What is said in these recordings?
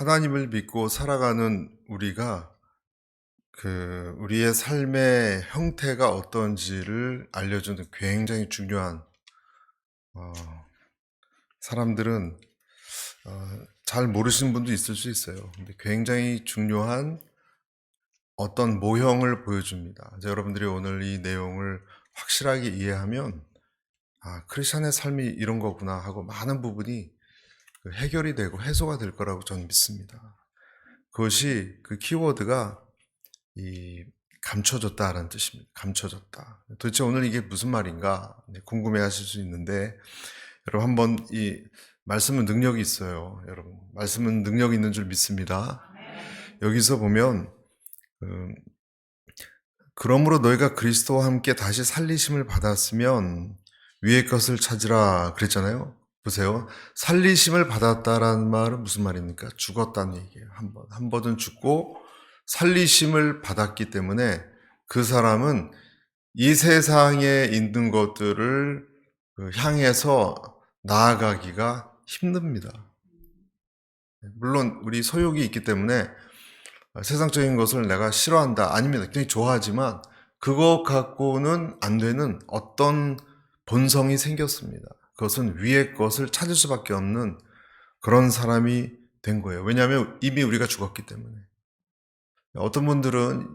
하나님을 믿고 살아가는 우리가 우리의 삶의 형태가 어떤지를 알려주는 굉장히 중요한 어, 사람들은 잘 모르시는 분도 있을 수 있어요. 근데 굉장히 중요한 어떤 모형을 보여줍니다. 여러분들이 오늘 이 내용을 확실하게 이해하면 크리스천의 삶이 이런 거구나 하고 많은 부분이 해결이 되고 해소가 될 거라고 저는 믿습니다. 그것이 그 키워드가 이 감춰졌다라는 뜻입니다. 감춰졌다. 도대체 오늘 이게 무슨 말인가 궁금해하실 수 있는데, 여러분 한번 이 말씀은 능력이 있어요. 여러분 말씀은 능력이 있는 줄 믿습니다. 여기서 보면 그러므로 너희가 그리스도와 함께 다시 살리심을 받았으면 위의 것을 찾으라 그랬잖아요. 보세요. 살리심을 받았다라는 말은 무슨 말입니까? 죽었다는 얘기예요. 한 번은 죽고 살리심을 받았기 때문에 그 사람은 이 세상에 있는 것들을 향해서 나아가기가 힘듭니다. 물론 우리 소욕이 있기 때문에 세상적인 것을 내가 싫어한다, 아닙니다. 굉장히 좋아하지만 그것 갖고는 안 되는 어떤 본성이 생겼습니다. 그것은 위의 것을 찾을 수밖에 없는 그런 사람이 된 거예요. 왜냐하면 이미 우리가 죽었기 때문에. 어떤 분들은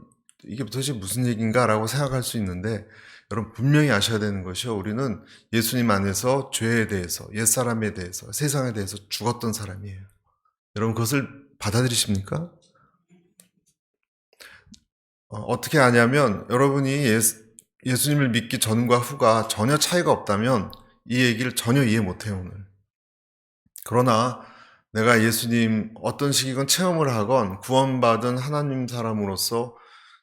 이게 도대체 무슨 얘기인가 라고 생각할 수 있는데, 여러분 분명히 아셔야 되는 것이요, 우리는 예수님 안에서 죄에 대해서, 옛사람에 대해서, 세상에 대해서 죽었던 사람이에요. 여러분 그것을 받아들이십니까? 어떻게 아냐면 여러분이 예수님을 믿기 전과 후가 전혀 차이가 없다면 이 얘기를 전혀 이해 못해요, 오늘. 그러나 내가 예수님 어떤 식이건 체험을 하건 구원받은 하나님 사람으로서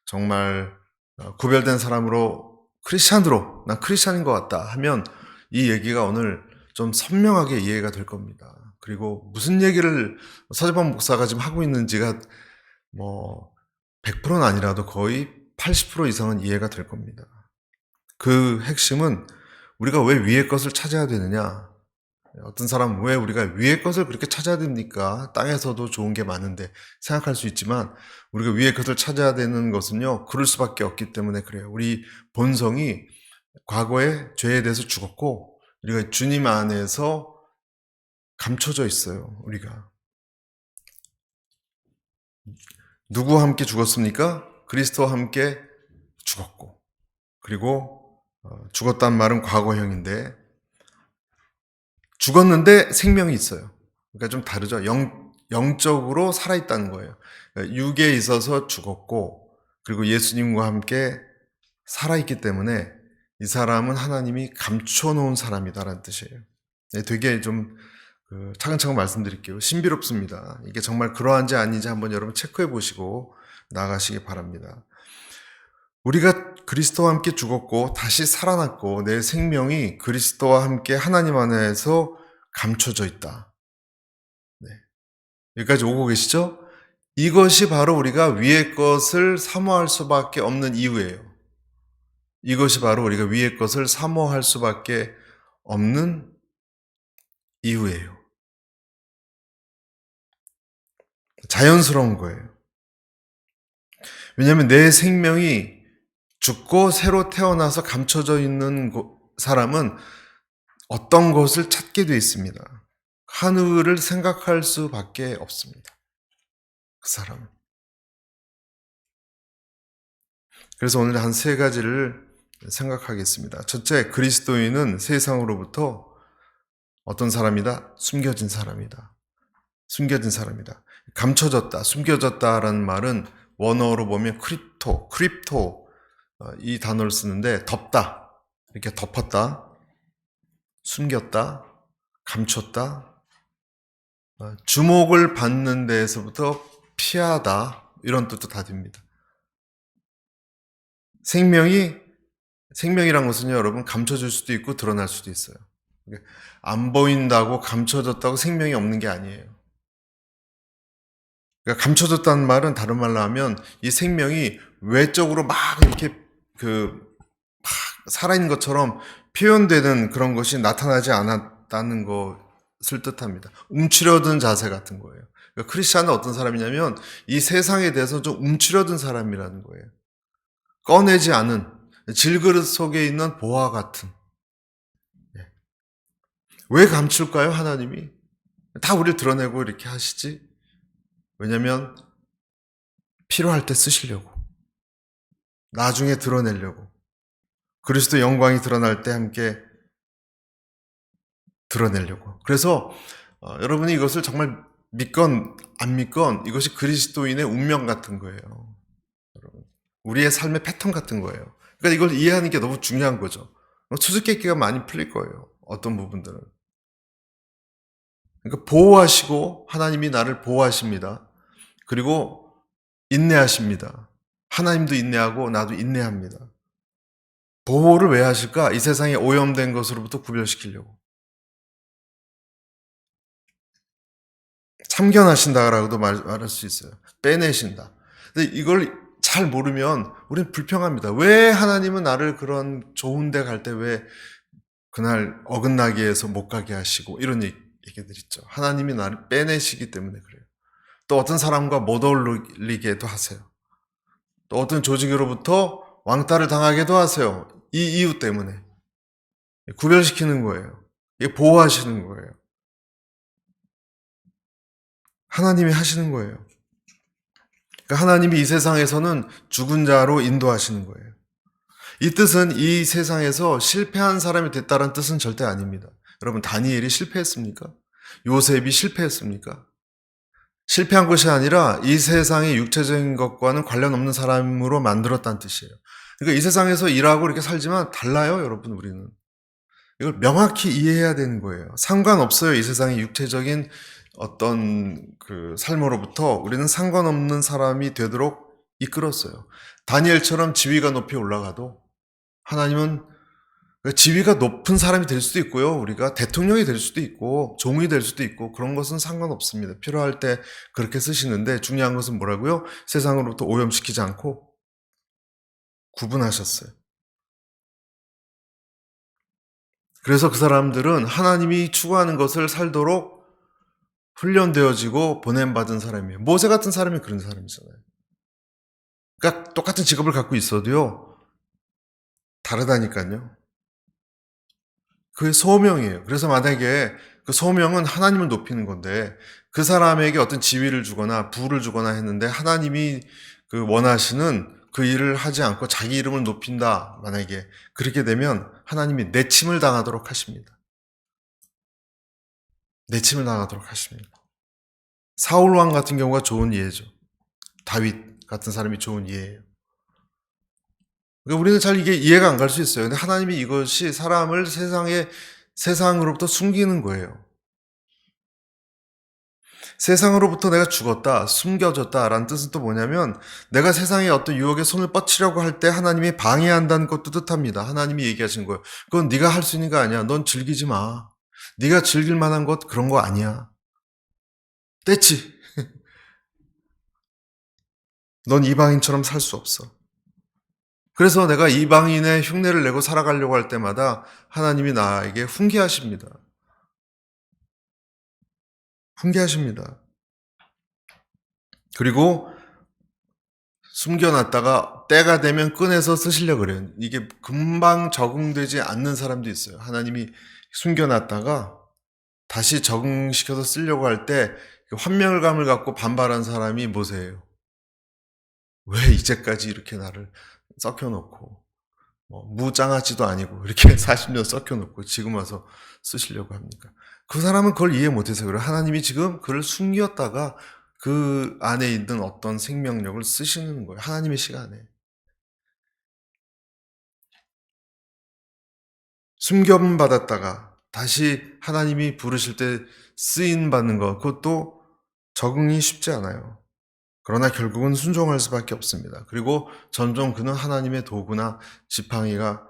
정말 구별된 사람으로, 크리스찬으로 난 크리스찬인 것 같다 하면 이 얘기가 오늘 좀 선명하게 이해가 될 겁니다. 그리고 무슨 얘기를 서재범 목사가 지금 하고 있는지가 100%는 아니라도 거의 80% 이상은 이해가 될 겁니다. 그 핵심은 우리가 왜 위의 것을 찾아야 되느냐? 어떤 사람은 왜 우리가 위의 것을 그렇게 찾아야 됩니까? 땅에서도 좋은 게 많은데 생각할 수 있지만, 우리가 위의 것을 찾아야 되는 것은요, 그럴 수밖에 없기 때문에 그래요. 우리 본성이 과거에 죄에 대해서 죽었고 우리가 주님 안에서 감춰져 있어요. 우리가 누구와 함께 죽었습니까? 그리스도와 함께 죽었고, 그리고 죽었단 말은 과거형인데 죽었는데 생명이 있어요. 그러니까 좀 다르죠. 영적으로 살아있다는 거예요. 그러니까 육에 있어서 죽었고, 그리고 예수님과 함께 살아있기 때문에 이 사람은 하나님이 감춰놓은 사람이다라는 뜻이에요. 되게 좀 차근차근 말씀드릴게요. 신비롭습니다. 이게 정말 그러한지 아닌지 한번 여러분 체크해 보시고 나가시기 바랍니다. 우리가 그리스도와 함께 죽었고 다시 살아났고 내 생명이 그리스도와 함께 하나님 안에서 감춰져 있다. 네. 여기까지 오고 계시죠? 이것이 바로 우리가 위의 것을 사모할 수밖에 없는 이유예요. 이것이 바로 우리가 위의 것을 사모할 수밖에 없는 이유예요. 자연스러운 거예요. 왜냐하면 내 생명이 죽고 새로 태어나서 감춰져 있는 사람은 어떤 것을 찾게 되어 있습니다. 하늘을 생각할 수밖에 없습니다. 그 사람은. 그래서 오늘 한 세 가지를 생각하겠습니다. 첫째, 그리스도인은 세상으로부터 어떤 사람이다? 숨겨진 사람이다. 숨겨진 사람이다. 감춰졌다, 숨겨졌다라는 말은 원어로 보면 크립토 이 단어를 쓰는데, 덮다, 이렇게 덮었다, 숨겼다, 감췄다, 주목을 받는 데에서부터 피하다, 이런 뜻도 다 됩니다. 생명이란 것은요, 여러분, 감춰질 수도 있고 드러날 수도 있어요. 안 보인다고 감춰졌다고 생명이 없는 게 아니에요. 그러니까 감춰졌다는 말은 다른 말로 하면 이 생명이 외적으로 막 이렇게 막 살아있는 것처럼 표현되는 그런 것이 나타나지 않았다는 것을 뜻합니다. 움츠려든 자세 같은 거예요. 그러니까 크리스찬은 어떤 사람이냐면 이 세상에 대해서 좀 움츠려든 사람이라는 거예요. 꺼내지 않은 질그릇 속에 있는 보화 같은. 왜 감출까요, 하나님이? 다 우리를 드러내고 이렇게 하시지? 왜냐면 필요할 때 쓰시려고. 나중에 드러내려고. 그리스도 영광이 드러날 때 함께 드러내려고. 그래서 여러분이 이것을 정말 믿건 안 믿건 이것이 그리스도인의 운명 같은 거예요. 여러분. 우리의 삶의 패턴 같은 거예요. 그러니까 이걸 이해하는 게 너무 중요한 거죠. 수수께끼가 많이 풀릴 거예요. 어떤 부분들은. 그러니까 보호하시고 하나님이 나를 보호하십니다. 그리고 인내하십니다. 하나님도 인내하고 나도 인내합니다. 보호를 왜 하실까? 이 세상에 오염된 것으로부터 구별시키려고. 참견하신다라고도 말할 수 있어요. 빼내신다. 근데 이걸 잘 모르면 우리는 불평합니다. 왜 하나님은 나를 그런 좋은 데 갈 때 왜 그날 어긋나게 해서 못 가게 하시고 이런 얘기들 있죠. 하나님이 나를 빼내시기 때문에 그래요. 또 어떤 사람과 못 어울리게도 하세요. 또 어떤 조직으로부터 왕따를 당하게도 하세요. 이 이유 때문에. 구별시키는 거예요. 이게 보호하시는 거예요. 하나님이 하시는 거예요. 그러니까 하나님이 이 세상에서는 죽은 자로 인도하시는 거예요. 이 뜻은 이 세상에서 실패한 사람이 됐다는 뜻은 절대 아닙니다. 여러분, 다니엘이 실패했습니까? 요셉이 실패했습니까? 실패한 것이 아니라 이 세상의 육체적인 것과는 관련 없는 사람으로 만들었다는 뜻이에요. 그러니까 이 세상에서 일하고 이렇게 살지만 달라요, 여러분, 우리는. 이걸 명확히 이해해야 되는 거예요. 상관없어요, 이 세상의 육체적인 어떤 그 삶으로부터 우리는 상관없는 사람이 되도록 이끌었어요. 다니엘처럼 지위가 높이 올라가도 하나님은 지위가 높은 사람이 될 수도 있고요. 우리가 대통령이 될 수도 있고 종이 될 수도 있고 그런 것은 상관없습니다. 필요할 때 그렇게 쓰시는데 중요한 것은 뭐라고요? 세상으로부터 오염시키지 않고 구분하셨어요. 그래서 그 사람들은 하나님이 추구하는 것을 살도록 훈련되어지고 보냄받은 사람이에요. 모세 같은 사람이 그런 사람이잖아요. 그러니까 똑같은 직업을 갖고 있어도요. 다르다니까요. 그게 소명이에요. 그래서 만약에 그 소명은 하나님을 높이는 건데 그 사람에게 어떤 지위를 주거나 부를 주거나 했는데 하나님이 그 원하시는 그 일을 하지 않고 자기 이름을 높인다. 만약에 그렇게 되면 하나님이 내침을 당하도록 하십니다. 내침을 당하도록 하십니다. 사울 왕 같은 경우가 좋은 예죠. 다윗 같은 사람이 좋은 예예요. 그러니까 우리는 잘 이게 이해가 안 갈 수 있어요. 근데 하나님이 이것이 사람을 세상으로부터 숨기는 거예요. 세상으로부터 내가 죽었다, 숨겨졌다라는 뜻은 또 뭐냐면 내가 세상의 어떤 유혹에 손을 뻗치려고 할 때 하나님이 방해한다는 것도 뜻합니다. 하나님이 얘기하시는 거예요. 그건 네가 할 수 있는 거 아니야. 넌 즐기지 마. 네가 즐길 만한 것 그런 거 아니야. 떼치. 넌 이방인처럼 살 수 없어. 그래서 내가 이방인의 흉내를 내고 살아가려고 할 때마다 하나님이 나에게 훈계하십니다. 훈계하십니다. 그리고 숨겨놨다가 때가 되면 꺼내서 쓰시려고 그래요. 이게 금방 적응되지 않는 사람도 있어요. 하나님이 숨겨놨다가 다시 적응시켜서 쓰려고 할 때 환멸감을 갖고 반발한 사람이 모세예요. 왜 이제까지 이렇게 나를 썩혀놓고 무장아찌도 아니고 이렇게 40년 썩혀놓고 지금 와서 쓰시려고 합니까? 그 사람은 그걸 이해 못해서 그래요. 하나님이 지금 그를 숨겼다가 그 안에 있는 어떤 생명력을 쓰시는 거예요. 하나님의 시간에. 숨김 받았다가 다시 하나님이 부르실 때 쓰임 받는 것, 그것도 적응이 쉽지 않아요. 그러나 결국은 순종할 수밖에 없습니다. 그리고 점점 그는 하나님의 도구나 지팡이가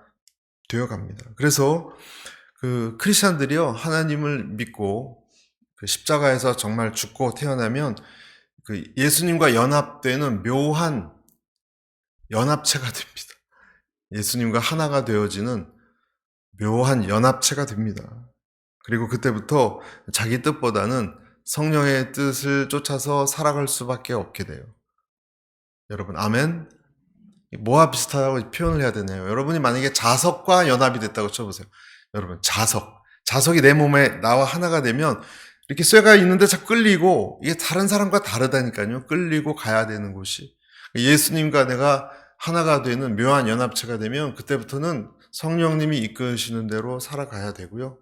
되어갑니다. 그래서 그 크리스천들이요, 하나님을 믿고 그 십자가에서 정말 죽고 태어나면 그 예수님과 연합되는 묘한 연합체가 됩니다. 예수님과 하나가 되어지는 묘한 연합체가 됩니다. 그리고 그때부터 자기 뜻보다는 성령의 뜻을 쫓아서 살아갈 수밖에 없게 돼요. 여러분, 아멘? 뭐와 비슷하다고 표현을 해야 되나요? 여러분이 만약에 자석과 연합이 됐다고 쳐보세요. 여러분, 자석이 내 몸에 나와 하나가 되면 이렇게 쇠가 있는데 자꾸 끌리고, 이게 다른 사람과 다르다니까요. 끌리고 가야 되는 곳이. 예수님과 내가 하나가 되는 묘한 연합체가 되면 그때부터는 성령님이 이끄시는 대로 살아가야 되고요.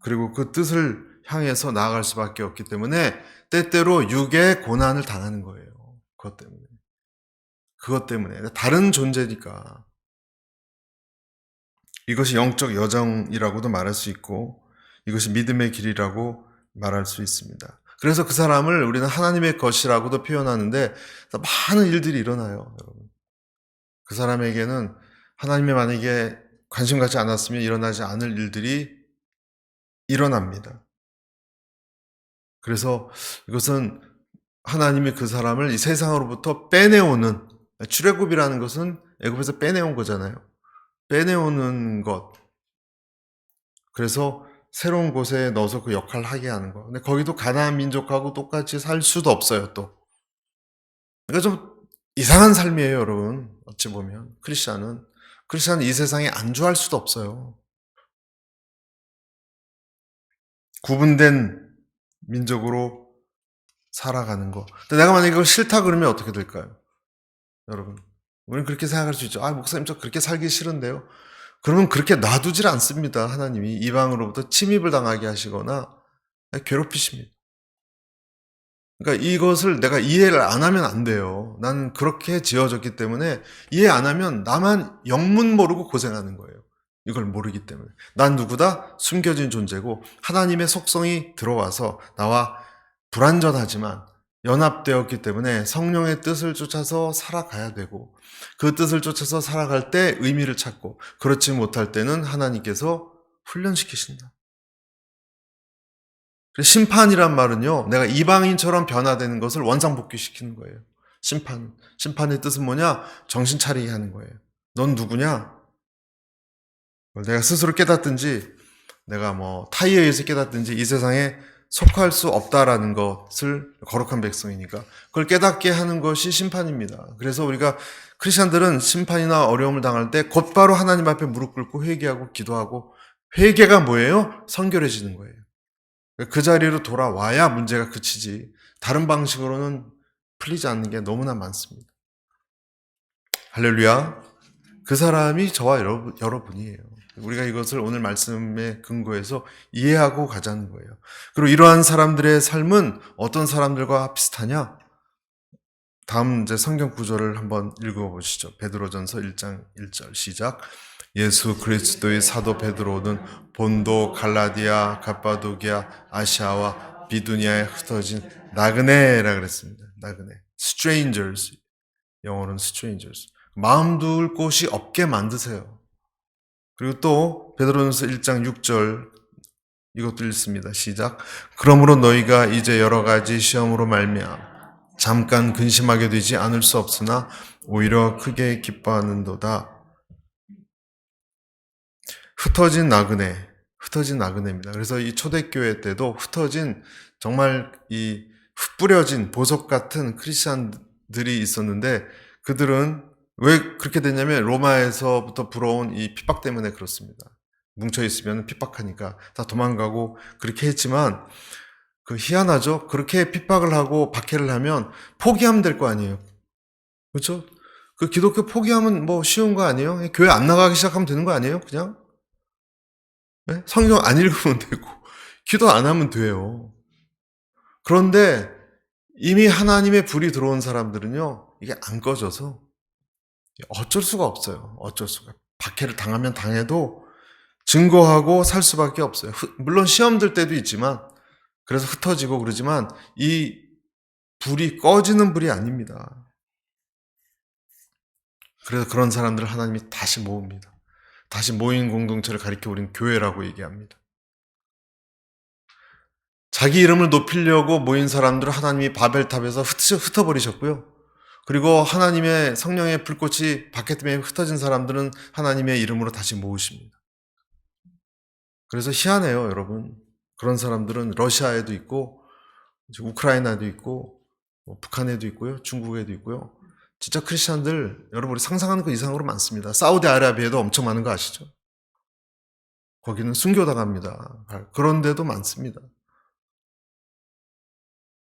그리고 그 뜻을 향해서 나아갈 수밖에 없기 때문에 때때로 육의 고난을 당하는 거예요. 그것 때문에. 다른 존재니까. 이것이 영적 여정이라고도 말할 수 있고 이것이 믿음의 길이라고 말할 수 있습니다. 그래서 그 사람을 우리는 하나님의 것이라고도 표현하는데 많은 일들이 일어나요. 여러분. 그 사람에게는 하나님이 만약에 관심 갖지 않았으면 일어나지 않을 일들이 일어납니다. 그래서 이것은 하나님이 그 사람을 이 세상으로부터 빼내오는, 출애굽이라는 것은 애굽에서 빼내온 거잖아요. 빼내오는 것. 그래서 새로운 곳에 넣어서 그 역할을 하게 하는 거. 근데 거기도 가나안 민족하고 똑같이 살 수도 없어요, 또. 그러니까 좀 이상한 삶이에요, 여러분. 어찌 보면. 크리스찬은 이 세상에 안주할 수도 없어요. 구분된 민족으로 살아가는 거. 근데 내가 만약에 이걸 싫다 그러면 어떻게 될까요? 여러분. 우리는 그렇게 생각할 수 있죠. 목사님, 저 그렇게 살기 싫은데요. 그러면 그렇게 놔두질 않습니다. 하나님이 이방으로부터 침입을 당하게 하시거나 괴롭히십니다. 그러니까 이것을 내가 이해를 안 하면 안 돼요. 나는 그렇게 지어졌기 때문에 이해 안 하면 나만 영문 모르고 고생하는 거예요. 이걸 모르기 때문에. 난 누구다? 숨겨진 존재고 하나님의 속성이 들어와서 나와 불완전하지만 연합되었기 때문에 성령의 뜻을 쫓아서 살아가야 되고 그 뜻을 쫓아서 살아갈 때 의미를 찾고 그렇지 못할 때는 하나님께서 훈련시키신다. 심판이란 말은요, 내가 이방인처럼 변화되는 것을 원상복귀시키는 거예요. 심판의 뜻은 뭐냐? 정신 차리게 하는 거예요. 넌 누구냐? 내가 스스로 깨닫든지, 내가 타이에 의해서 깨닫든지 이 세상에 속할 수 없다라는 것을 거룩한 백성이니까 그걸 깨닫게 하는 것이 심판입니다. 그래서 우리가 크리스천들은 심판이나 어려움을 당할 때 곧바로 하나님 앞에 무릎 꿇고 회개하고 기도하고 회개가 뭐예요? 성결해지는 거예요. 그 자리로 돌아와야 문제가 그치지 다른 방식으로는 풀리지 않는 게 너무나 많습니다. 할렐루야. 그 사람이 저와 여러분이에요. 우리가 이것을 오늘 말씀에 근거해서 이해하고 가자는 거예요. 그리고 이러한 사람들의 삶은 어떤 사람들과 비슷하냐? 다음 이제 성경 구절을 한번 읽어보시죠. 베드로전서 1장 1절 시작. 예수 그리스도의 사도 베드로는 본도, 갈라디아, 갑바도기아, 아시아와 비두니아에 흩어진 나그네라 그랬습니다. 나그네. strangers. 영어로는 strangers. 마음 둘 곳이 없게 만드세요. 그리고 또 베드로전서 1장 6절 이것도 읽습니다. 시작. 그러므로 너희가 이제 여러 가지 시험으로 말미암아 잠깐 근심하게 되지 않을 수 없으나 오히려 크게 기뻐하는도다. 흩어진 나그네입니다. 그래서 이 초대교회 때도 흩어진 정말 이 흩뿌려진 보석 같은 크리스찬들이 있었는데 그들은 왜 그렇게 됐냐면 로마에서부터 불어온 이 핍박 때문에 그렇습니다. 뭉쳐있으면 핍박하니까 다 도망가고 그렇게 했지만 그 희한하죠? 그렇게 핍박을 하고 박해를 하면 포기하면 될 거 아니에요. 그렇죠? 그 기독교 포기하면 쉬운 거 아니에요? 교회 안 나가기 시작하면 되는 거 아니에요? 그냥? 네? 성경 안 읽으면 되고 기도 안 하면 돼요. 그런데 이미 하나님의 불이 들어온 사람들은요. 이게 안 꺼져서 어쩔 수가 없어요. 어쩔 수가. 박해를 당하면 당해도 증거하고 살 수밖에 없어요. 물론 시험 들 때도 있지만 그래서 흩어지고 그러지만 이 불이 꺼지는 불이 아닙니다. 그래서 그런 사람들을 하나님이 다시 모읍니다. 다시 모인 공동체를 가리켜 우리는 교회라고 얘기합니다. 자기 이름을 높이려고 모인 사람들을 하나님이 바벨탑에서 흩어버리셨고요. 그리고 하나님의 성령의 불꽃이 박해 때문에 흩어진 사람들은 하나님의 이름으로 다시 모으십니다. 그래서 희한해요, 여러분. 그런 사람들은 러시아에도 있고 우크라이나에도 있고 북한에도 있고요. 중국에도 있고요. 진짜 크리스찬들 여러분 우리 상상하는 것 이상으로 많습니다. 사우디아라비아에도 엄청 많은 거 아시죠? 거기는 순교당합니다. 그런데도 많습니다.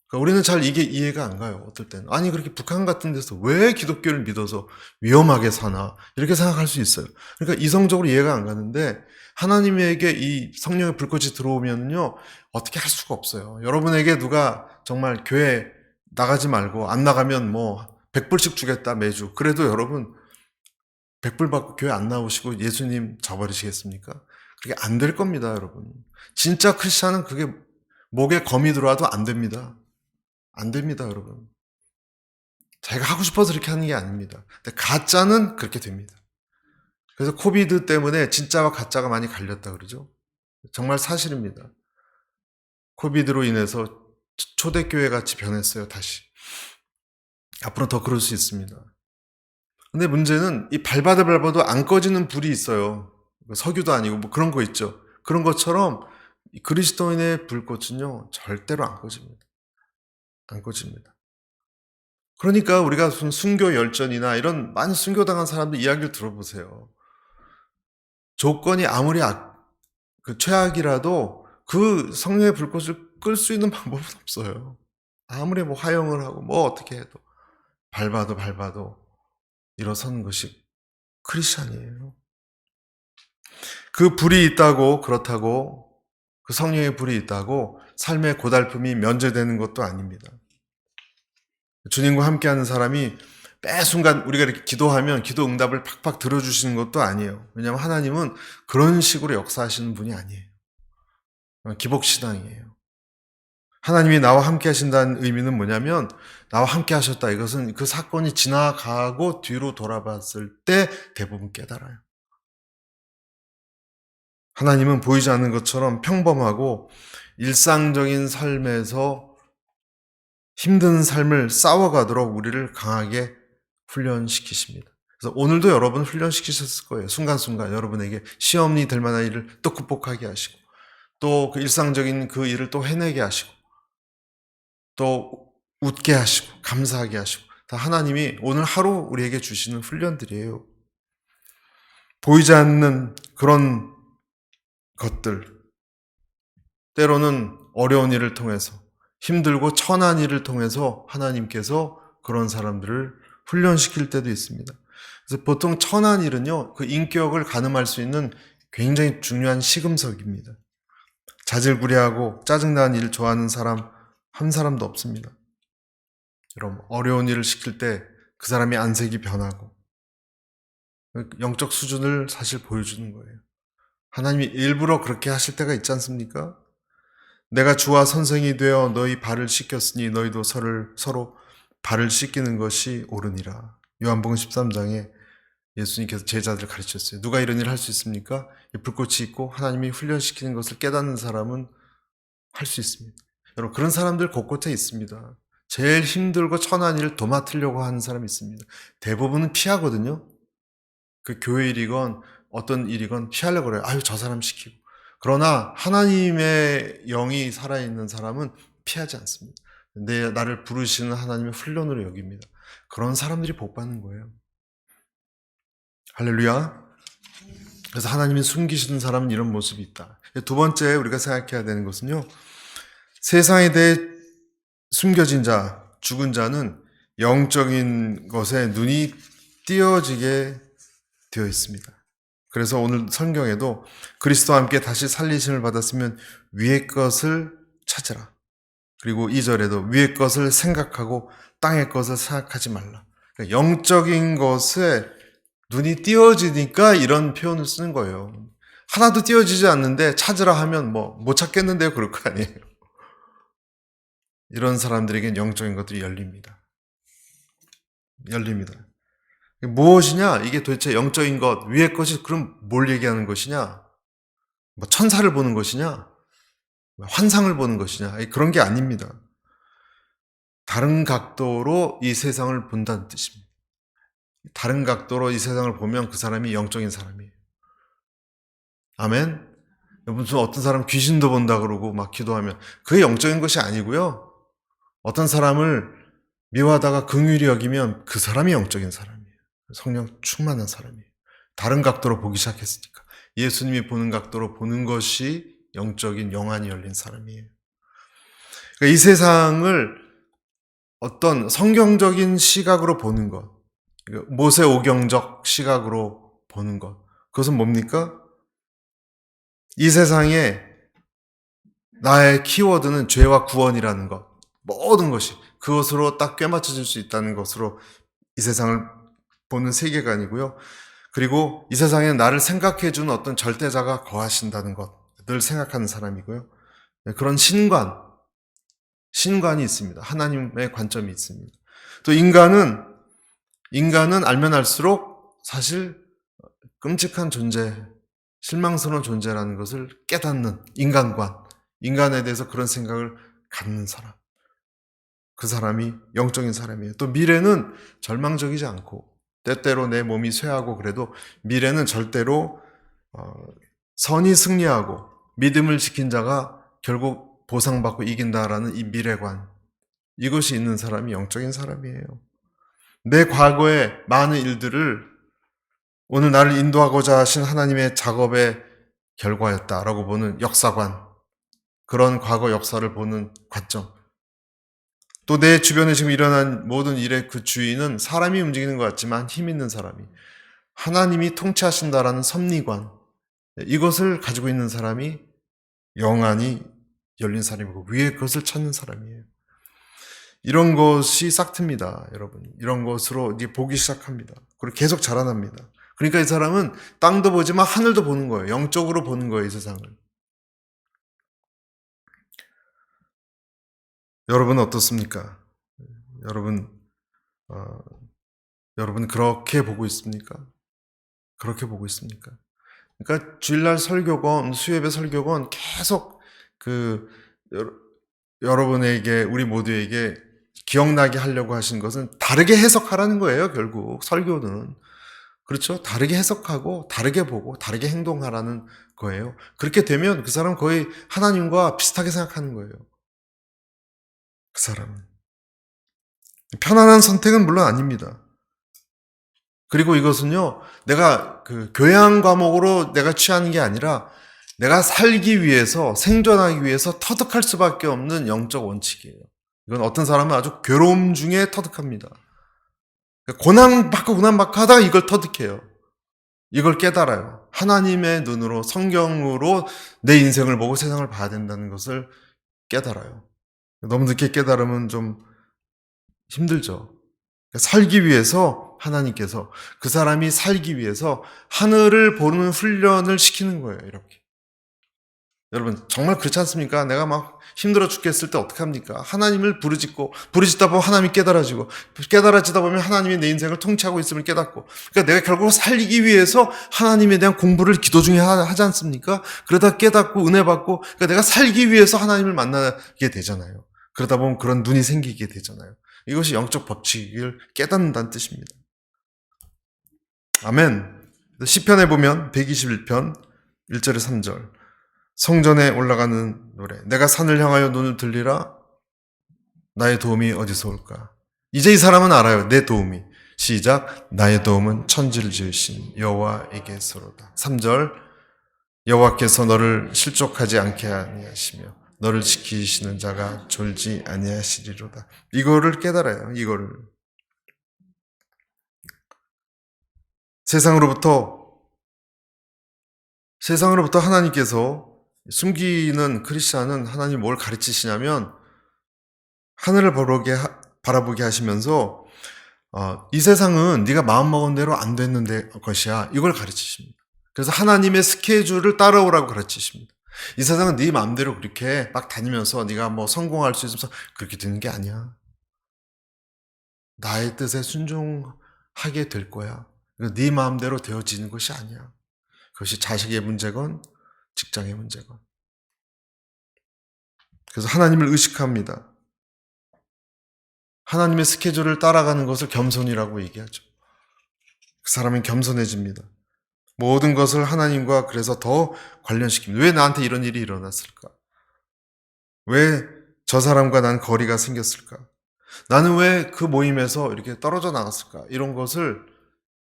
그러니까 우리는 잘 이게 이해가 안 가요. 어떨 때는. 아니 그렇게 북한 같은 데서 왜 기독교를 믿어서 위험하게 사나 이렇게 생각할 수 있어요. 그러니까 이성적으로 이해가 안 가는데 하나님에게 이 성령의 불꽃이 들어오면요 어떻게 할 수가 없어요. 여러분에게 누가 정말 교회 나가지 말고 안 나가면 뭐 100불씩 주겠다 매주. 그래도 여러분 100불 받고 교회 안 나오시고 예수님 저버리시겠습니까? 그게 안 될 겁니다, 여러분. 진짜 크리스찬은 그게 목에 검이 들어와도 안 됩니다. 안 됩니다, 여러분. 자기가 하고 싶어서 그렇게 하는 게 아닙니다. 근데 가짜는 그렇게 됩니다. 그래서 코비드 때문에 진짜와 가짜가 많이 갈렸다 그러죠. 정말 사실입니다. 코비드로 인해서 초대교회 같이 변했어요, 다시. 앞으로 더 그럴 수 있습니다. 근데 문제는 이 밟아도 안 꺼지는 불이 있어요. 석유도 아니고 뭐 그런 거 있죠. 그런 것처럼 그리스도인의 불꽃은요, 절대로 안 꺼집니다. 안 꺼집니다. 그러니까 우리가 무슨 순교 열전이나 이런 많이 순교당한 사람들 이야기를 들어보세요. 조건이 아무리 최악이라도 그 성령의 불꽃을 끌 수 있는 방법은 없어요. 아무리 뭐 화형을 하고 뭐 어떻게 해도 밟아도 일어서는 것이 크리스찬이에요. 그 불이 있다고 그렇다고 그 성령의 불이 있다고 삶의 고달픔이 면제되는 것도 아닙니다. 주님과 함께하는 사람이 매 순간 우리가 이렇게 기도하면 기도 응답을 팍팍 들어주시는 것도 아니에요. 왜냐하면 하나님은 그런 식으로 역사하시는 분이 아니에요. 기복신앙이에요. 하나님이 나와 함께 하신다는 의미는 뭐냐면 나와 함께 하셨다. 이것은 그 사건이 지나가고 뒤로 돌아봤을 때 대부분 깨달아요. 하나님은 보이지 않는 것처럼 평범하고 일상적인 삶에서 힘든 삶을 싸워가도록 우리를 강하게 훈련시키십니다. 그래서 오늘도 여러분 훈련시키셨을 거예요. 순간순간 여러분에게 시험이 될 만한 일을 또 극복하게 하시고 또 그 일상적인 그 일을 또 해내게 하시고 또 웃게 하시고 감사하게 하시고 다 하나님이 오늘 하루 우리에게 주시는 훈련들이에요. 보이지 않는 그런 것들 때로는 어려운 일을 통해서 힘들고 천한 일을 통해서 하나님께서 그런 사람들을 훈련시킬 때도 있습니다. 그래서 보통 천한 일은요, 그 인격을 가늠할 수 있는 굉장히 중요한 시금석입니다. 자질구레하고 짜증나는 일을 좋아하는 사람 한 사람도 없습니다. 여러분, 어려운 일을 시킬 때 그 사람의 안색이 변하고 영적 수준을 사실 보여주는 거예요. 하나님이 일부러 그렇게 하실 때가 있지 않습니까? 내가 주와 선생이 되어 너희 발을 씻겼으니 너희도 서로 발을 씻기는 것이 옳으니라. 요한복음 13장에 예수님께서 제자들을 가르쳤어요. 누가 이런 일을 할 수 있습니까? 불꽃이 있고 하나님이 훈련시키는 것을 깨닫는 사람은 할 수 있습니다. 여러분 그런 사람들 곳곳에 있습니다. 제일 힘들고 천한 일을 도맡으려고 하는 사람이 있습니다. 대부분은 피하거든요. 그 교회 일이건 어떤 일이건 피하려고 그래요. 아유 저 사람 시키고. 그러나 하나님의 영이 살아있는 사람은 피하지 않습니다. 나를 부르시는 하나님의 훈련으로 여깁니다. 그런 사람들이 복 받는 거예요. 할렐루야. 그래서 하나님이 숨기시는 사람은 이런 모습이 있다. 두 번째 우리가 생각해야 되는 것은요. 세상에 대해 숨겨진 자, 죽은 자는 영적인 것에 눈이 띄어지게 되어 있습니다. 그래서 오늘 성경에도 그리스도와 함께 다시 살리심을 받았으면 위의 것을 찾으라. 그리고 2절에도 위의 것을 생각하고 땅의 것을 생각하지 말라. 그러니까 영적인 것에 눈이 띄어지니까 이런 표현을 쓰는 거예요. 하나도 띄어지지 않는데 찾으라 하면 못 찾겠는데요? 그럴 거 아니에요. 이런 사람들에겐 영적인 것들이 열립니다. 열립니다. 무엇이냐? 이게 도대체 영적인 것, 위의 것이 그럼 뭘 얘기하는 것이냐? 천사를 보는 것이냐? 환상을 보는 것이냐? 그런 게 아닙니다. 다른 각도로 이 세상을 본다는 뜻입니다. 다른 각도로 이 세상을 보면 그 사람이 영적인 사람이에요. 아멘? 무슨 어떤 사람 귀신도 본다 그러고 막 기도하면 그게 영적인 것이 아니고요. 어떤 사람을 미워하다가 긍휼히 여기면 그 사람이 영적인 사람이에요. 성령 충만한 사람이에요. 다른 각도로 보기 시작했으니까. 예수님이 보는 각도로 보는 것이 영적인 영안이 열린 사람이에요. 그러니까 이 세상을 어떤 성경적인 시각으로 보는 것, 모세오경적 시각으로 보는 것, 그것은 뭡니까? 이 세상에 나의 키워드는 죄와 구원이라는 것, 모든 것이 그것으로 딱 꿰맞춰질 수 있다는 것으로 이 세상을 보는 세계관이고요. 그리고 이 세상에 나를 생각해주는 어떤 절대자가 거하신다는 것, 늘 생각하는 사람이고요. 그런 신관이 있습니다. 하나님의 관점이 있습니다. 또 인간은 알면 알수록 사실 끔찍한 존재, 실망스러운 존재라는 것을 깨닫는 인간에 대해서 그런 생각을 갖는 사람. 그 사람이 영적인 사람이에요. 또 미래는 절망적이지 않고 때때로 내 몸이 쇠하고 그래도 미래는 절대로 선이 승리하고 믿음을 지킨 자가 결국 보상받고 이긴다라는 이 미래관, 이것이 있는 사람이 영적인 사람이에요. 내 과거의 많은 일들을 오늘 나를 인도하고자 하신 하나님의 작업의 결과였다라고 보는 역사관, 그런 과거 역사를 보는 관점. 또 내 주변에 지금 일어난 모든 일의 그 주인은 사람이 움직이는 것 같지만 힘 있는 사람이, 하나님이 통치하신다라는 섭리관, 이것을 가지고 있는 사람이 영안이 열린 사람이고 위에 그것을 찾는 사람이에요. 이런 것이 싹틉니다, 여러분. 이런 것으로 이제 보기 시작합니다. 그리고 계속 자라납니다. 그러니까 이 사람은 땅도 보지만 하늘도 보는 거예요. 영적으로 보는 거예요, 이 세상을. 여러분은 어떻습니까? 여러분 그렇게 보고 있습니까? 그렇게 보고 있습니까? 그러니까 주일날 설교건, 수요예배 설교건 계속 여러분에게, 우리 모두에게 기억나게 하려고 하신 것은 다르게 해석하라는 거예요, 결국. 설교는. 그렇죠? 다르게 해석하고, 다르게 보고, 다르게 행동하라는 거예요. 그렇게 되면 그 사람 거의 하나님과 비슷하게 생각하는 거예요. 그 사람은. 편안한 선택은 물론 아닙니다. 그리고 이것은요, 내가 교양 과목으로 내가 취하는 게 아니라 내가 살기 위해서, 생존하기 위해서 터득할 수밖에 없는 영적 원칙이에요. 이건 어떤 사람은 아주 괴로움 중에 터득합니다. 고난받고 하다가 이걸 터득해요. 이걸 깨달아요. 하나님의 눈으로, 성경으로 내 인생을 보고 세상을 봐야 된다는 것을 깨달아요. 너무 늦게 깨달으면 좀 힘들죠. 살기 위해서 하나님께서, 그 사람이 살기 위해서 하늘을 보는 훈련을 시키는 거예요, 이렇게. 여러분, 정말 그렇지 않습니까? 내가 막 힘들어 죽겠을 때 어떡합니까? 하나님을 부르짖다 보면 하나님이 깨달아지다 보면 하나님이 내 인생을 통치하고 있음을 깨닫고. 그러니까 내가 결국 살기 위해서 하나님에 대한 공부를 기도 중에 하지 않습니까? 그러다 깨닫고 은혜 받고, 그러니까 내가 살기 위해서 하나님을 만나게 되잖아요. 그러다 보면 그런 눈이 생기게 되잖아요. 이것이 영적 법칙을 깨닫는다는 뜻입니다. 아멘. 시편에 보면 121편 1절에 3절. 성전에 올라가는 노래. 내가 산을 향하여 눈을 들리라. 나의 도움이 어디서 올까? 이제 이 사람은 알아요. 내 도움이. 시작. 나의 도움은 천지를 지으신 여호와에게서로다. 3절. 여호와께서 너를 실족하지 않게 아니하시며 너를 지키시는 자가 졸지 아니하시리로다. 이거를 깨달아요. 이거를. 세상으로부터 하나님께서 숨기는 크리스찬은 하나님 뭘 가르치시냐면 하늘을 바라보게 하시면서 이 세상은 네가 마음먹은 대로 안 되는 것이야. 이걸 가르치십니다. 그래서 하나님의 스케줄을 따라오라고 가르치십니다. 이 세상은 네 마음대로 그렇게 막 다니면서 네가 뭐 성공할 수 있어서 그렇게 되는 게 아니야. 나의 뜻에 순종하게 될 거야. 네 마음대로 되어지는 것이 아니야. 그것이 자식의 문제건 직장의 문제건. 그래서 하나님을 의식합니다. 하나님의 스케줄을 따라가는 것을 겸손이라고 얘기하죠. 그 사람은 겸손해집니다. 모든 것을 하나님과 그래서 더 관련시킵니다. 왜 나한테 이런 일이 일어났을까? 왜 저 사람과 난 거리가 생겼을까? 나는 왜 그 모임에서 이렇게 떨어져 나갔을까? 이런 것을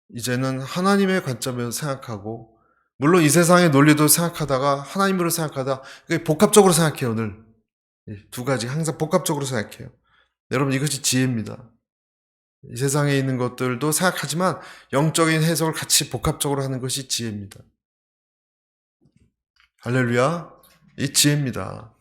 이제는 하나님의 관점에서 생각하고, 물론 이 세상의 논리도 생각하다가 하나님으로 생각하다 복합적으로 생각해요. 늘 두 가지 항상 복합적으로 생각해요. 여러분, 이것이 지혜입니다. 이 세상에 있는 것들도 생각하지만 영적인 해석을 같이 복합적으로 하는 것이 지혜입니다. 할렐루야. 이 지혜입니다.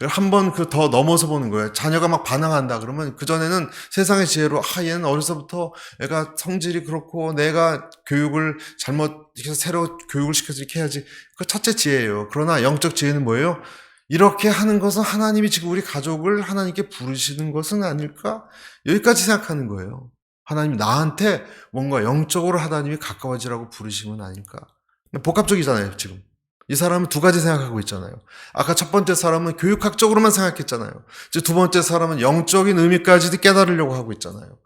한 번 그 더 넘어서 보는 거예요. 자녀가 막 반항한다 그러면 그전에는 세상의 지혜로 얘는 어려서부터 애가 성질이 그렇고 내가 교육을 잘못 새로 교육을 시켜서 이렇게 해야지. 그 첫째 지혜예요. 그러나 영적 지혜는 뭐예요? 이렇게 하는 것은 하나님이 지금 우리 가족을 하나님께 부르시는 것은 아닐까? 여기까지 생각하는 거예요. 하나님 나한테 뭔가 영적으로 하나님이 가까워지라고 부르시면 아닐까? 복합적이잖아요, 지금. 이 사람은 두 가지 생각하고 있잖아요. 아까 첫 번째 사람은 교육학적으로만 생각했잖아요. 이제 두 번째 사람은 영적인 의미까지도 깨달으려고 하고 있잖아요.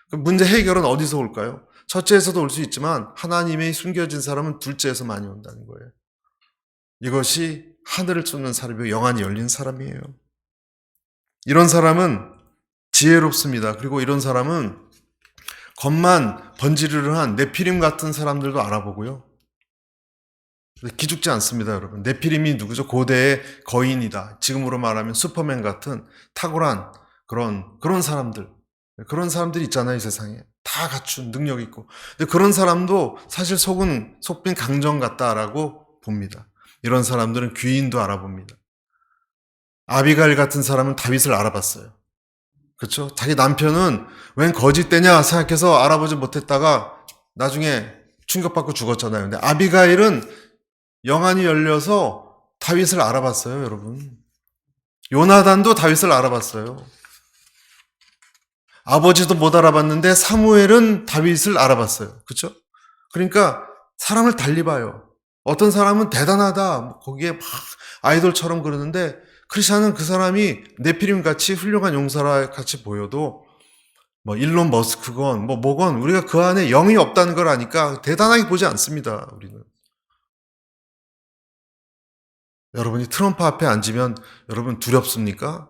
그럼 문제 해결은 어디서 올까요? 첫째에서도 올 수 있지만 하나님의 숨겨진 사람은 둘째에서 많이 온다는 거예요. 이것이 하늘을 쫓는 사람이고 영안이 열린 사람이에요. 이런 사람은 지혜롭습니다. 그리고 이런 사람은 겉만 번지르르한 네피림 같은 사람들도 알아보고요. 기죽지 않습니다, 여러분. 네피림이 누구죠? 고대의 거인이다. 지금으로 말하면 슈퍼맨 같은 탁월한 그런 사람들. 그런 사람들이 있잖아요, 이 세상에. 다 갖춘 능력 있고. 근데 그런 사람도 사실 속빈 강정 같다라고 봅니다. 이런 사람들은 귀인도 알아봅니다. 아비가일 같은 사람은 다윗을 알아봤어요. 그렇죠? 자기 남편은 웬 거짓대냐 생각해서 알아보지 못했다가 나중에 충격받고 죽었잖아요. 근데 아비가일은 영안이 열려서 다윗을 알아봤어요, 여러분. 요나단도 다윗을 알아봤어요. 아버지도 못 알아봤는데 사무엘은 다윗을 알아봤어요. 그렇죠? 그러니까 사람을 달리 봐요. 어떤 사람은 대단하다. 거기에 막 아이돌처럼 그러는데 크리스천은 그 사람이 네피림 같이 훌륭한 용사라 같이 보여도 뭐 일론 머스크건 뭐건 우리가 그 안에 영이 없다는 걸 아니까 대단하게 보지 않습니다. 우리는. 여러분이 트럼프 앞에 앉으면 여러분 두렵습니까?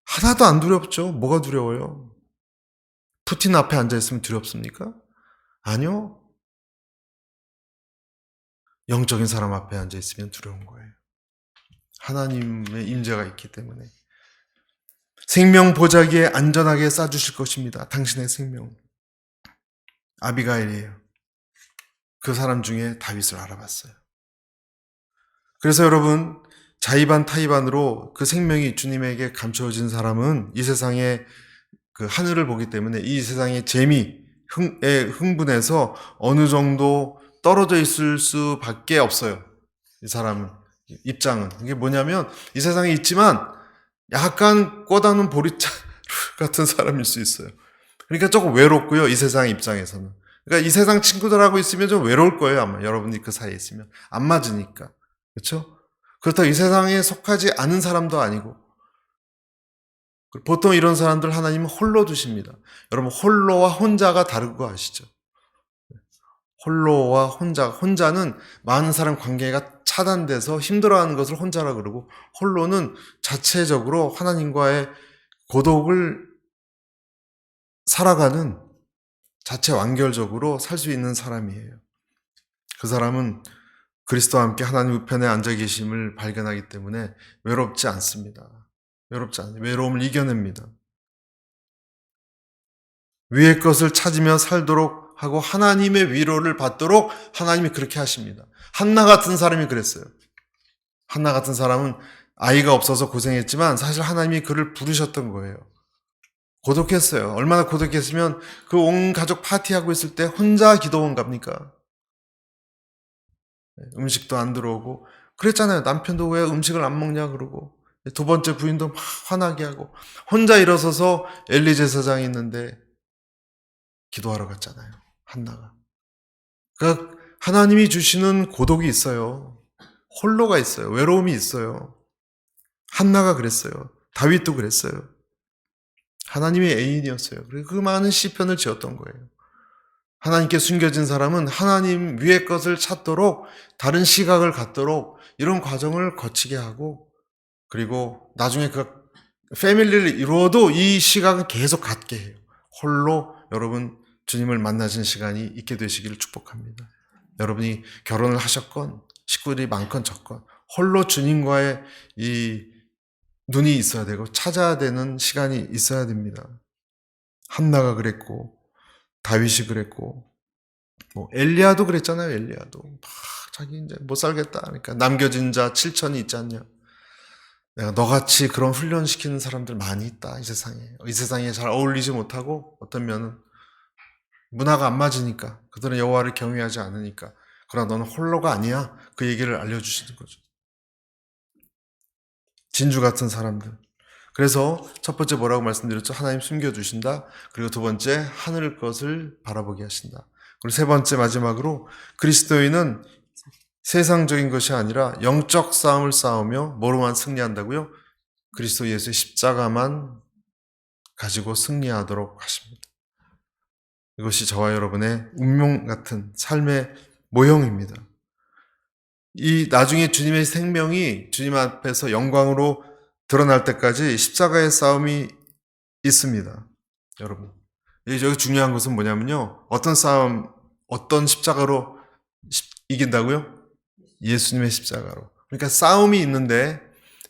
하나도 안 두렵죠. 뭐가 두려워요? 푸틴 앞에 앉아있으면 두렵습니까? 아니요. 영적인 사람 앞에 앉아있으면 두려운 거예요. 하나님의 임재가 있기 때문에. 생명 보자기에 안전하게 싸주실 것입니다. 당신의 생명. 아비가일이에요. 그 사람 중에 다윗을 알아봤어요. 그래서 여러분, 자의반 타의반으로 그 생명이 주님에게 감춰진 사람은 이 세상의 그 하늘을 보기 때문에 이 세상의 재미, 흥분해서 어느 정도 떨어져 있을 수밖에 없어요. 이 사람은. 입장은. 이게 뭐냐면 이 세상에 있지만 약간 꿔다는 보리차 같은 사람일 수 있어요. 그러니까 조금 외롭고요. 이 세상 입장에서는. 그러니까 이 세상 친구들하고 있으면 좀 외로울 거예요. 아마 여러분이 그 사이에 있으면. 안 맞으니까. 그렇죠? 그렇다고 이 세상에 속하지 않은 사람도 아니고 보통 이런 사람들 하나님은 홀로 두십니다. 여러분 홀로와 혼자가 다른 거 아시죠? 홀로와 혼자는 많은 사람 관계가 차단돼서 힘들어하는 것을 혼자라 그러고 홀로는 자체적으로 하나님과의 고독을 살아가는 자체 완결적으로 살 수 있는 사람이에요. 그 사람은 그리스도와 함께 하나님 우편에 앉아 계심을 발견하기 때문에 외롭지 않습니다. 외로움을 이겨냅니다. 위의 것을 찾으며 살도록 하고 하나님의 위로를 받도록 하나님이 그렇게 하십니다. 한나 같은 사람이 그랬어요. 한나 같은 사람은 아이가 없어서 고생했지만 사실 하나님이 그를 부르셨던 거예요. 고독했어요. 얼마나 고독했으면 그 온 가족 파티하고 있을 때 혼자 기도원 갑니까? 음식도 안 들어오고 그랬잖아요. 남편도 왜 음식을 안 먹냐 그러고 두 번째 부인도 막 화나게 하고 혼자 일어서서 엘리 제사장이 있는데 기도하러 갔잖아요. 한나가. 그러니까 하나님이 주시는 고독이 있어요. 홀로가 있어요. 외로움이 있어요. 한나가 그랬어요. 다윗도 그랬어요. 하나님의 애인이었어요. 그리고 그 많은 시편을 지었던 거예요. 하나님께 숨겨진 사람은 하나님 위의 것을 찾도록, 다른 시각을 갖도록 이런 과정을 거치게 하고, 그리고 나중에 그 패밀리를 이루어도 이 시각은 계속 갖게 해요. 홀로 여러분 주님을 만나신 시간이 있게 되시기를 축복합니다. 여러분이 결혼을 하셨건 식구들이 많건 적건 홀로 주님과의 이 눈이 있어야 되고 찾아야 되는 시간이 있어야 됩니다. 한나가 그랬고 다윗이 그랬고 뭐 엘리야도 그랬잖아요. 엘리야도 막 자기 이제 못 살겠다 그러니까 남겨진 자 7천이 있지 않냐. 내가 너같이 그런 훈련시키는 사람들 많이 있다 이 세상에. 이 세상에 잘 어울리지 못하고 어떤 면은 문화가 안 맞으니까 그들은 여호와를 경외하지 않으니까 그러나 너는 홀로가 아니야. 그 얘기를 알려주시는 거죠. 진주 같은 사람들. 그래서 첫 번째 뭐라고 말씀드렸죠? 하나님 숨겨주신다. 그리고 두 번째 하늘 것을 바라보게 하신다. 그리고 세 번째 마지막으로 그리스도인은 세상적인 것이 아니라 영적 싸움을 싸우며 뭐로만 승리한다고요? 그리스도 예수의 십자가만 가지고 승리하도록 하십니다. 이것이 저와 여러분의 운명 같은 삶의 모형입니다. 이 나중에 주님의 생명이 주님 앞에서 영광으로 드러날 때까지 십자가의 싸움이 있습니다. 여러분. 여기 중요한 것은 뭐냐면요. 어떤 싸움, 어떤 십자가로 이긴다고요? 예수님의 십자가로. 그러니까 싸움이 있는데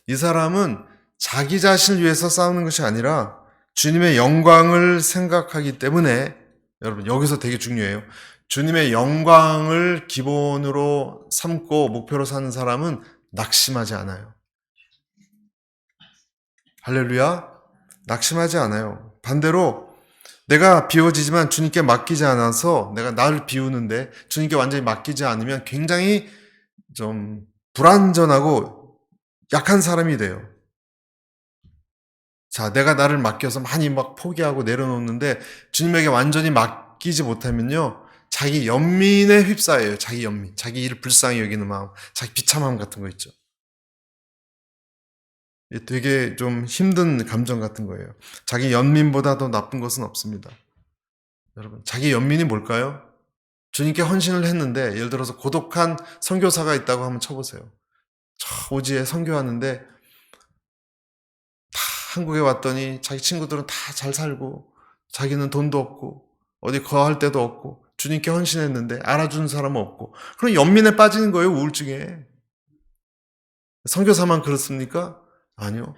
이 사람은 자기 자신을 위해서 싸우는 것이 아니라 주님의 영광을 생각하기 때문에 여러분 여기서 되게 중요해요. 주님의 영광을 기본으로 삼고 목표로 사는 사람은 낙심하지 않아요. 할렐루야. 낙심하지 않아요. 반대로 내가 비워지지만 주님께 맡기지 않아서 내가 나를 비우는데 주님께 완전히 맡기지 않으면 굉장히 좀 불완전하고 약한 사람이 돼요. 자, 내가 나를 맡겨서 많이 막 포기하고 내려놓는데 주님에게 완전히 맡기지 못하면요. 자기 연민에 휩싸여요. 자기 연민. 자기 일을 불쌍히 여기는 마음. 자기 비참함 같은 거 있죠. 되게 좀 힘든 감정 같은 거예요. 자기 연민보다 더 나쁜 것은 없습니다. 여러분, 자기 연민이 뭘까요? 주님께 헌신을 했는데 예를 들어서 고독한 선교사가 있다고 한번 쳐보세요. 저 오지에 선교하는데 다 한국에 왔더니 자기 친구들은 다 잘 살고 자기는 돈도 없고 어디 거할 데도 없고 주님께 헌신했는데 알아주는 사람은 없고 그럼 연민에 빠지는 거예요. 우울증에. 선교사만 그렇습니까? 아니요.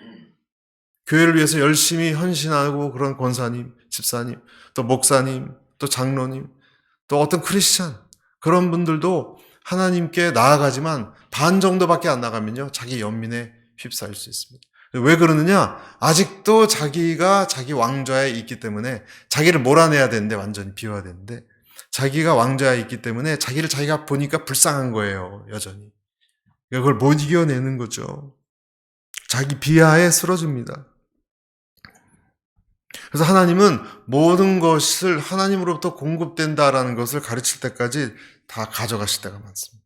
교회를 위해서 열심히 헌신하고 그런 권사님, 집사님, 또 목사님, 또 장로님, 또 어떤 크리스찬 그런 분들도 하나님께 나아가지만 반 정도밖에 안 나가면요. 자기 연민에 휩싸일 수 있습니다. 왜 그러느냐? 아직도 자기가 자기 왕좌에 있기 때문에 자기를 몰아내야 되는데 완전히 비워야 되는데 자기가 왕좌에 있기 때문에 자기를 자기가 보니까 불쌍한 거예요. 여전히. 그걸 못 이겨내는 거죠. 자기 비하에 쓰러집니다. 그래서 하나님은 모든 것을 하나님으로부터 공급된다라는 것을 가르칠 때까지 다 가져가실 때가 많습니다.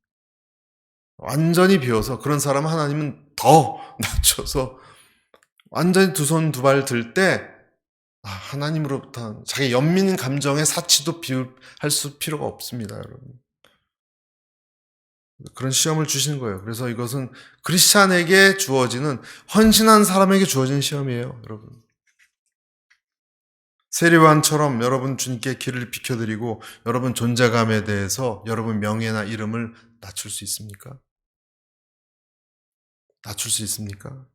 완전히 비워서 그런 사람은 하나님은 더 낮춰서 완전히 두 손 두 발 들 때 하나님으로부터 자기 연민 감정의 사치도 할 필요가 없습니다. 여러분. 그런 시험을 주시는 거예요. 그래서 이것은 크리스찬에게 주어지는 헌신한 사람에게 주어지는 시험이에요. 여러분. 세례요한처럼 여러분 주님께 길을 비켜드리고 여러분 존재감에 대해서 여러분 명예나 이름을 낮출 수 있습니까? 낮출 수 있습니까?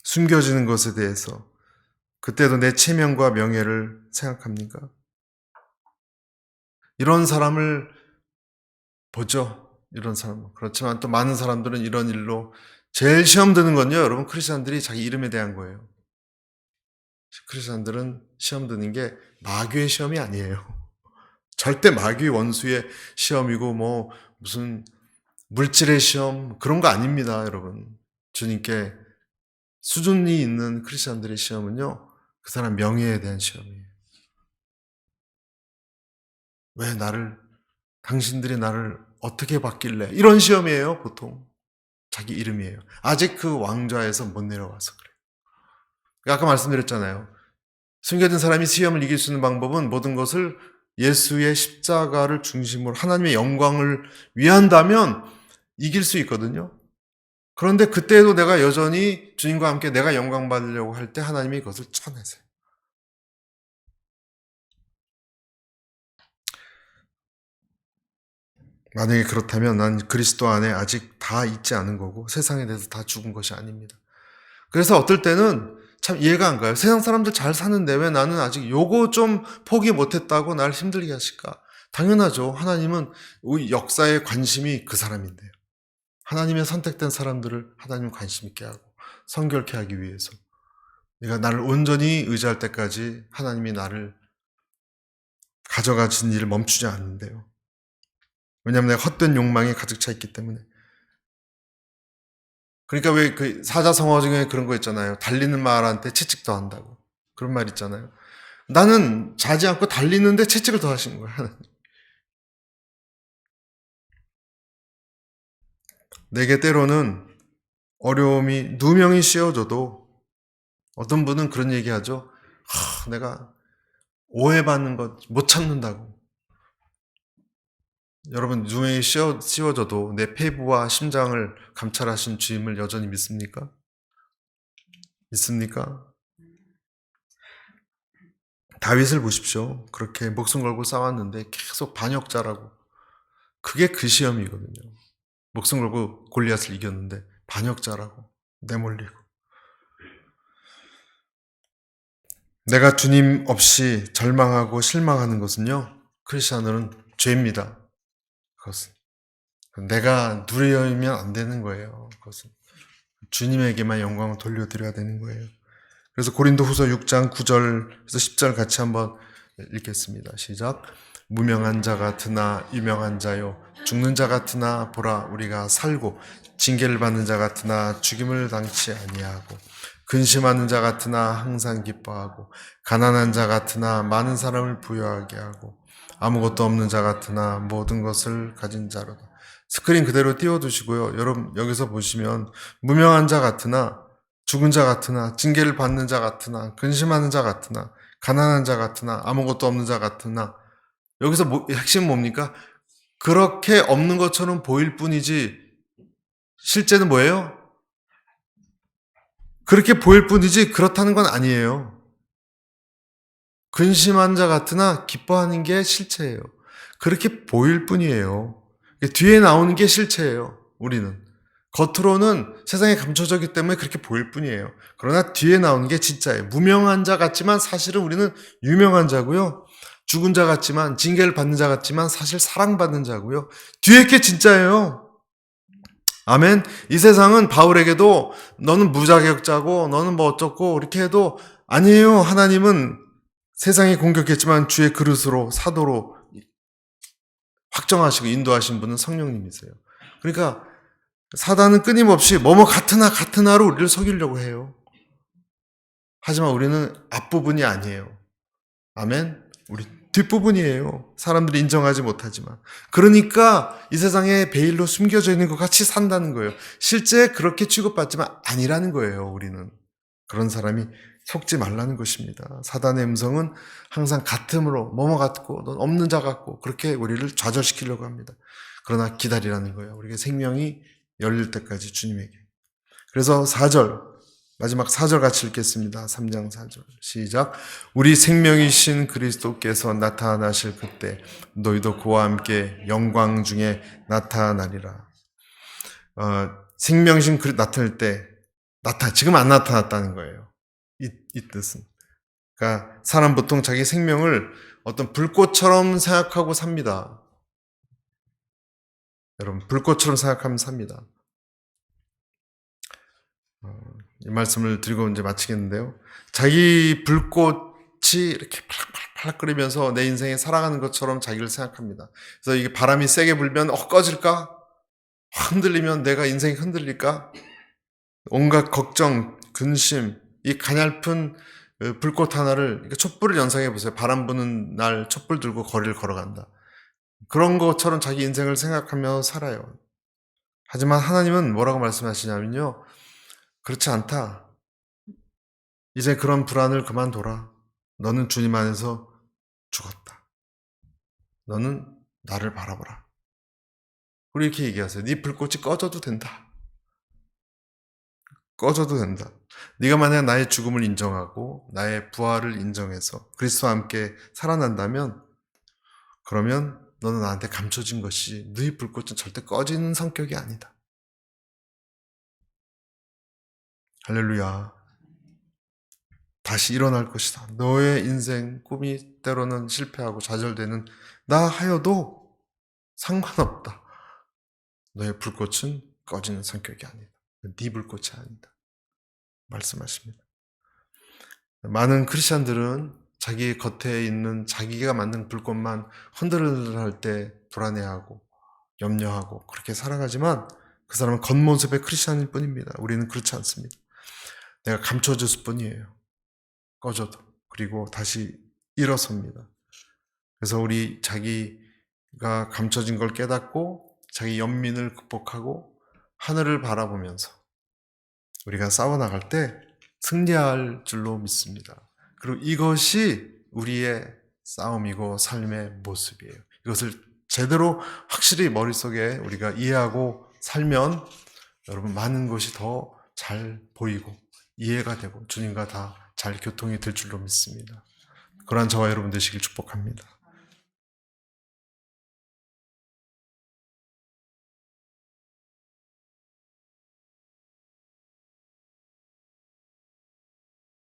숨겨지는 것에 대해서 그때도 내 체면과 명예를 생각합니까? 이런 사람을 보죠. 이런 사람. 그렇지만 또 많은 사람들은 이런 일로 제일 시험 드는 건요. 여러분 크리스찬들이 자기 이름에 대한 거예요. 크리스찬들은 시험 드는 게 마귀의 시험이 아니에요. 절대 마귀 원수의 시험이고 뭐 무슨 물질의 시험 그런 거 아닙니다. 여러분. 주님께 수준이 있는 크리스찬들의 시험은요. 그 사람 명예에 대한 시험이에요. 왜 당신들이 나를 어떻게 받길래 이런 시험이에요. 보통 자기 이름이에요. 아직 그 왕좌에서 못 내려와서 그래요. 아까 말씀드렸잖아요. 숨겨진 사람이 시험을 이길 수 있는 방법은 모든 것을 예수의 십자가를 중심으로 하나님의 영광을 위한다면 이길 수 있거든요. 그런데 그때에도 내가 여전히 주님과 함께 내가 영광 받으려고 할 때 하나님이 그것을 쳐내세요. 만약에 그렇다면 난 그리스도 안에 아직 다 있지 않은 거고 세상에 대해서 다 죽은 것이 아닙니다. 그래서 어떨 때는 참 이해가 안 가요. 세상 사람들 잘 사는데 왜 나는 아직 요거 좀 포기 못했다고 날 힘들게 하실까? 당연하죠. 하나님은 우리 역사에 관심이 그 사람인데요. 하나님의 선택된 사람들을 하나님 관심 있게 하고 성결케 하기 위해서 내가 나를 온전히 의지할 때까지 하나님이 나를 가져가신 일을 멈추지 않는데요. 왜냐하면 내가 헛된 욕망이 가득 차 있기 때문에. 그러니까 왜 그 사자성어 중에 그런 거 있잖아요. 달리는 말한테 채찍도 한다고. 그런 말 있잖아요. 나는 자지 않고 달리는데 채찍을 더 하시는 거야. 내게 때로는 어려움이 누명이 씌워져도 어떤 분은 그런 얘기 하죠. 내가 오해받는 것 못 참는다고. 여러분 누명이 씌워져도 내 폐부와 심장을 감찰하신 주임을 여전히 믿습니까? 믿습니까? 다윗을 보십시오. 그렇게 목숨 걸고 싸웠는데 계속 반역자라고. 그게 그 시험이거든요. 목숨 걸고 골리앗을 이겼는데 반역자라고 내몰리고. 내가 주님 없이 절망하고 실망하는 것은요. 크리스천은 죄입니다. 그것은. 내가 누리면 안 되는 거예요. 그것은. 주님에게만 영광을 돌려드려야 되는 거예요. 그래서 고린도후서 6장 9절에서 10절 같이 한번 읽겠습니다. 시작. 무명한 자 같으나 유명한 자요 죽는 자 같으나 보라 우리가 살고 징계를 받는 자 같으나 죽임을 당치 아니하고 근심하는 자 같으나 항상 기뻐하고 가난한 자 같으나 많은 사람을 부유하게 하고 아무것도 없는 자 같으나 모든 것을 가진 자로다. 스크린 그대로 띄워두시고요. 여러분 여기서 보시면 무명한 자 같으나 죽은 자 같으나 징계를 받는 자 같으나 근심하는 자 같으나 가난한 자 같으나 아무것도 없는 자 같으나 여기서 핵심은 뭡니까? 그렇게 없는 것처럼 보일 뿐이지 실제는 뭐예요? 그렇게 보일 뿐이지 그렇다는 건 아니에요. 근심한 자 같으나 기뻐하는 게 실체예요. 그렇게 보일 뿐이에요. 뒤에 나오는 게 실체예요. 우리는. 겉으로는 세상에 감춰졌기 때문에 그렇게 보일 뿐이에요. 그러나 뒤에 나오는 게 진짜예요. 무명한 자 같지만 사실은 우리는 유명한 자고요. 죽은 자 같지만 징계를 받는 자 같지만 사실 사랑받는 자고요. 뒤에 게 진짜예요. 아멘. 이 세상은 바울에게도 너는 무자격자고 너는 뭐 어쩌고 이렇게 해도 아니에요. 하나님은 세상이 공격했지만 주의 그릇으로 사도로 확정하시고 인도하신 분은 성령님이세요. 그러니까 사단은 끊임없이 뭐뭐 같으나로 우리를 속이려고 해요. 하지만 우리는 앞부분이 아니에요. 아멘. 우리 뒷부분이에요. 사람들이 인정하지 못하지만. 그러니까 이 세상에 베일로 숨겨져 있는 것 같이 산다는 거예요. 실제 그렇게 취급받지만 아니라는 거예요. 우리는. 그런 사람이 속지 말라는 것입니다. 사단의 음성은 항상 같음으로 뭐뭐 같고 넌 없는 자 같고 그렇게 우리를 좌절시키려고 합니다. 그러나 기다리라는 거예요. 우리가 생명이 열릴 때까지 주님에게. 그래서 4절 마지막 4절 같이 읽겠습니다. 3장 4절 시작. 우리 생명이신 그리스도께서 나타나실 그때 너희도 그와 함께 영광 중에 나타나리라. 생명이신 나타날 때 지금 안 나타났다는 거예요. 이 뜻은. 그러니까 사람 보통 자기 생명을 어떤 불꽃처럼 생각하고 삽니다. 여러분 불꽃처럼 생각하면 삽니다. 이 말씀을 드리고 이제 마치겠는데요. 자기 불꽃이 이렇게 팔락팔락 끓이면서 내 인생에 살아가는 것처럼 자기를 생각합니다. 그래서 이게 바람이 세게 불면 꺼질까? 흔들리면 내가 인생이 흔들릴까? 온갖 걱정, 근심, 이 가냘픈 불꽃 하나를 촛불을 연상해 보세요. 바람 부는 날 촛불 들고 거리를 걸어간다. 그런 것처럼 자기 인생을 생각하며 살아요. 하지만 하나님은 뭐라고 말씀하시냐면요. 그렇지 않다. 이제 그런 불안을 그만둬라. 너는 주님 안에서 죽었다. 너는 나를 바라보라. 우리 이렇게 얘기하세요. 네 불꽃이 꺼져도 된다. 꺼져도 된다. 네가 만약 나의 죽음을 인정하고 나의 부활을 인정해서 그리스도와 함께 살아난다면 그러면 너는 나한테 감춰진 것이 네 불꽃은 절대 꺼지는 성격이 아니다. 할렐루야. 다시 일어날 것이다. 너의 인생 꿈이 때로는 실패하고 좌절되는 나 하여도 상관없다. 너의 불꽃은 꺼지는 성격이 아니다. 네 불꽃이 아니다. 말씀하십니다. 많은 크리스천들은 자기 겉에 있는 자기가 만든 불꽃만 흔들흔들할 때 불안해하고 염려하고 그렇게 살아가지만 그 사람은 겉모습의 크리스천일 뿐입니다. 우리는 그렇지 않습니다. 내가 감춰졌을 뿐이에요. 꺼져도. 그리고 다시 일어섭니다. 그래서 우리 자기가 감춰진 걸 깨닫고 자기 연민을 극복하고 하늘을 바라보면서 우리가 싸워나갈 때 승리할 줄로 믿습니다. 그리고 이것이 우리의 싸움이고 삶의 모습이에요. 이것을 제대로 확실히 머릿속에 우리가 이해하고 살면 여러분 많은 것이 더 잘 보이고 이해가 되고 주님과 다 잘 교통이 될 줄로 믿습니다. 그러한 저와 여러분 되시길 축복합니다.